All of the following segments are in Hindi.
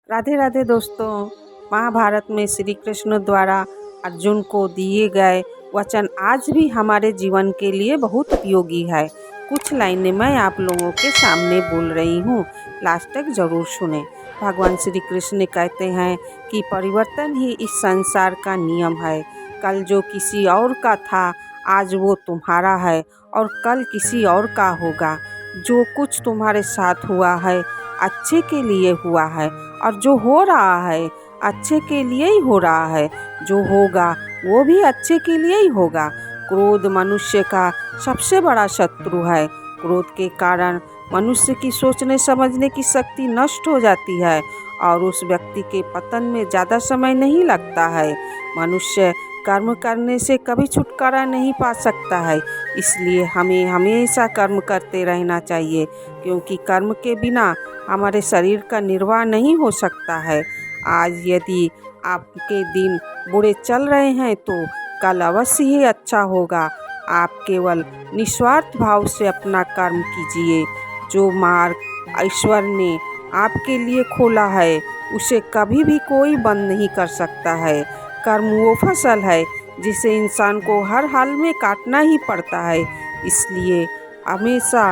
राधे राधे दोस्तों। महाभारत में श्री कृष्ण द्वारा अर्जुन को दिए गए वचन आज भी हमारे जीवन के लिए बहुत उपयोगी है। कुछ लाइनें मैं आप लोगों के सामने बोल रही हूँ, लास्ट तक ज़रूर सुने। भगवान श्री कृष्ण कहते हैं कि परिवर्तन ही इस संसार का नियम है। कल जो किसी और का था आज वो तुम्हारा है और कल किसी और का होगा। जो कुछ तुम्हारे साथ हुआ है अच्छे के लिए हुआ है और जो हो रहा है अच्छे के लिए ही हो रहा है। जो होगा वो भी अच्छे के लिए ही होगा। क्रोध मनुष्य का सबसे बड़ा शत्रु है। क्रोध के कारण मनुष्य की सोचने समझने की शक्ति नष्ट हो जाती है और उस व्यक्ति के पतन में ज़्यादा समय नहीं लगता है। मनुष्य कर्म करने से कभी छुटकारा नहीं पा सकता है, इसलिए हमें हमेशा कर्म करते रहना चाहिए, क्योंकि कर्म के बिना हमारे शरीर का निर्वाह नहीं हो सकता है। आज यदि आपके दिन बुरे चल रहे हैं तो कल अवश्य ही अच्छा होगा। आप केवल निस्वार्थ भाव से अपना कर्म कीजिए। जो मार्ग ईश्वर ने आपके लिए खोला है उसे कभी भी कोई बंद नहीं कर सकता है। कर्म वो फसल है जिसे इंसान को हर हाल में काटना ही पड़ता है, इसलिए हमेशा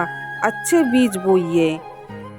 अच्छे बीज बोइए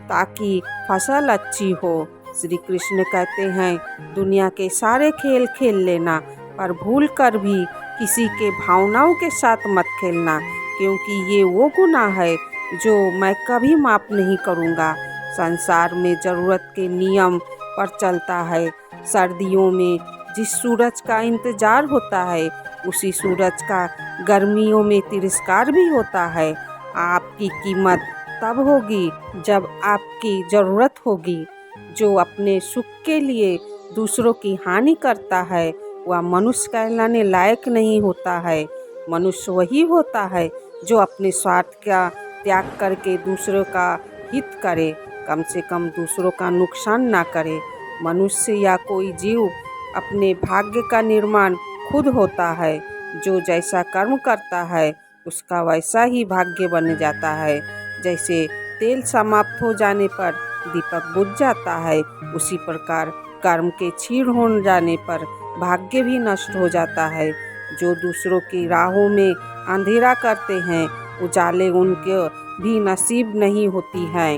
ताकि फसल अच्छी हो। श्री कृष्ण कहते हैं दुनिया के सारे खेल खेल लेना, पर भूल कर भी किसी के भावनाओं के साथ मत खेलना, क्योंकि ये वो गुनाह है जो मैं कभी माफ़ नहीं करूँगा। संसार में ज़रूरत के नियम पर चलता है। सर्दियों में जिस सूरज का इंतज़ार होता है उसी सूरज का गर्मियों में तिरस्कार भी होता है। आपकी कीमत तब होगी जब आपकी ज़रूरत होगी। जो अपने सुख के लिए दूसरों की हानि करता है वह मनुष्य कहलाने लायक नहीं होता है। मनुष्य वही होता है जो अपने स्वार्थ का त्याग करके दूसरों का हित करे, कम से कम दूसरों का नुकसान ना करे। मनुष्य या कोई जीव अपने भाग्य का निर्माण खुद होता है। जो जैसा कर्म करता है उसका वैसा ही भाग्य बन जाता है। जैसे तेल समाप्त हो जाने पर दीपक बुझ जाता है, उसी प्रकार कर्म के क्षीण हो जाने पर भाग्य भी नष्ट हो जाता है। जो दूसरों की राहों में अंधेरा करते हैं उजाले उनके भी नसीब नहीं होती हैं।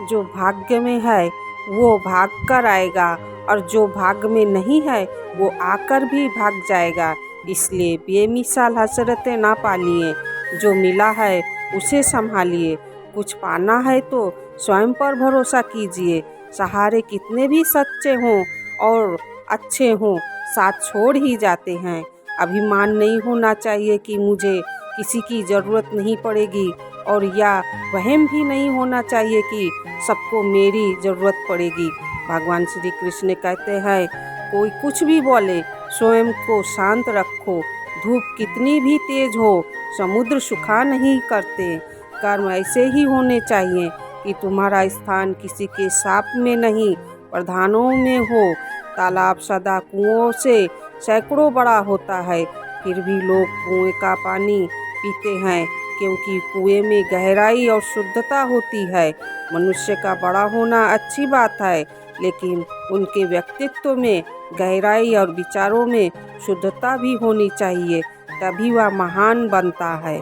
जो भाग्य में है वो भाग कर आएगा और जो भाग्य में नहीं है वो आकर भी भाग जाएगा। इसलिए बेमिसाल हसरतें ना पालिए, जो मिला है उसे संभालिए। कुछ पाना है तो स्वयं पर भरोसा कीजिए। सहारे कितने भी सच्चे हों और अच्छे हों साथ छोड़ ही जाते हैं। अभिमान नहीं होना चाहिए कि मुझे किसी की ज़रूरत नहीं पड़ेगी, और या वहम भी नहीं होना चाहिए कि सबको मेरी ज़रूरत पड़ेगी। भगवान श्री कृष्ण कहते हैं कोई कुछ भी बोले स्वयं को शांत रखो। धूप कितनी भी तेज हो समुद्र सुखा नहीं करते। कर्म ऐसे ही होने चाहिए कि तुम्हारा स्थान किसी के साप में नहीं प्रधानों में हो। तालाब सदा कुओं से सैकड़ों बड़ा होता है, फिर भी लोग कुएं का पानी पीते हैं, क्योंकि कुएं में गहराई और शुद्धता होती है। मनुष्य का बड़ा होना अच्छी बात है, लेकिन उनके व्यक्तित्व में गहराई और विचारों में शुद्धता भी होनी चाहिए, तभी वह महान बनता है।